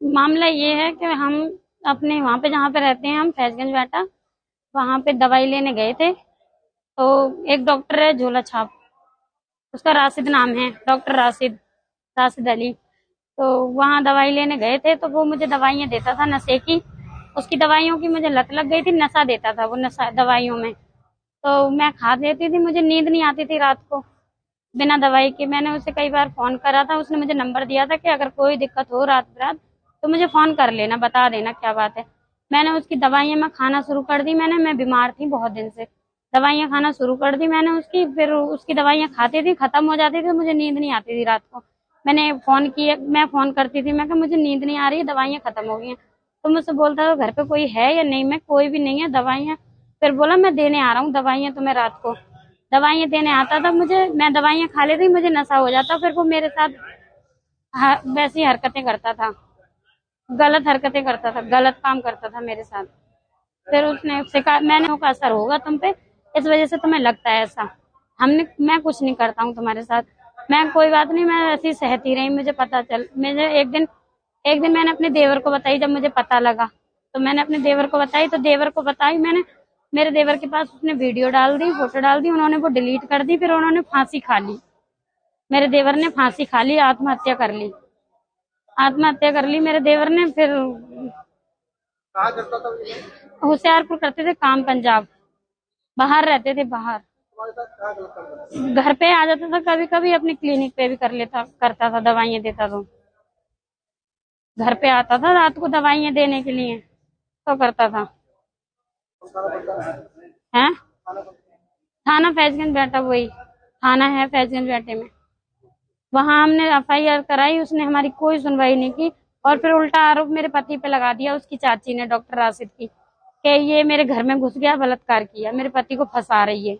मामला ये है कि हम अपने वहाँ पे जहाँ पे रहते हैं हम फैजगंज बैठा, वहाँ पे दवाई लेने गए थे। तो एक डॉक्टर है झोला छाप, उसका राशिद नाम है, डॉक्टर राशिद, राशिद अली। तो वहाँ दवाई लेने गए थे, तो वो मुझे दवाइयाँ देता था नशे की। उसकी दवाइयों की मुझे लत लग गई थी, नशा देता था वो, नशा दवाइयों में। तो मैं खा लेती थी, मुझे नींद नहीं आती थी रात को बिना दवाई के। मैंने उसे कई बार फोन करा था, उसने मुझे नंबर दिया था कि अगर कोई दिक्कत हो रात रात तो मुझे फोन कर लेना, बता देना क्या बात है। मैंने उसकी दवाइयाँ मैं खाना शुरू कर दी। मैं बीमार थी बहुत दिन से, दवाइयाँ खाना शुरू कर दी मैंने उसकी। फिर उसकी दवाइयाँ खाती थी, खत्म हो जाती थी, मुझे नींद नहीं आती थी रात को। मैंने फोन किया, मैं फोन करती थी, मैं कहा मुझे नींद नहीं आ रही है, दवाइयाँ खत्म हो गई हैं। तो मुझसे बोलता था घर पे कोई है या नहीं, मैं कोई भी नहीं है, दवाइयाँ। फिर बोला मैं देने आ रहा हूँ दवाइयाँ तुम्हें रात को। दवाइयाँ देने आता था मुझे, मैं दवाइयाँ खा लेती, मुझे नशा हो जाता। फिर वो मेरे साथ वैसी हरकतें करता था, गलत हरकतें करता था, गलत काम करता था मेरे साथ। फिर उसने कहा मैंने का असर होगा तुम पे, इस वजह से तुम्हें लगता है ऐसा। हमने मैं कुछ नहीं करता हूँ तुम्हारे साथ, मैं कोई बात नहीं, मैं ऐसी सहती रही। मुझे पता चल, मुझे एक दिन मैंने अपने देवर को बताई, जब मुझे पता लगा तो मैंने अपने देवर को बताई। तो देवर को बताई मैंने, मेरे देवर के पास उसने वीडियो डाल दी, फोटो डाल दी, उन्होंने वो डिलीट कर दी। फिर उन्होंने फांसी खा ली, मेरे देवर ने फांसी खा ली, आत्महत्या कर ली, आत्महत्या कर ली मेरे देवर ने। फिर कहाँ करता था ये? होशियारपुर करते थे काम, पंजाब, बाहर रहते थे, बाहर। तुम्हारे साथ कहाँ गलत काम करता घर पे आ जाता था, कभी कभी अपनी क्लिनिक पे भी करता था, दवाइयाँ देता। तो घर पे आता था रात को दवाइयाँ देने के लिए, तो करता था। था? खाना बनता है? है खाना बनता है? थाना फैजगंज बैठा, वही थाना है फैजगंज बैठे में। वहां हमने एफआईआर कराई, उसने हमारी कोई सुनवाई नहीं की। और फिर उल्टा आरोप मेरे पति पे लगा दिया उसकी चाची ने, डॉक्टर राशिद की, कि ये मेरे घर में घुस गया, बलात्कार किया, मेरे पति को फंसा रही है।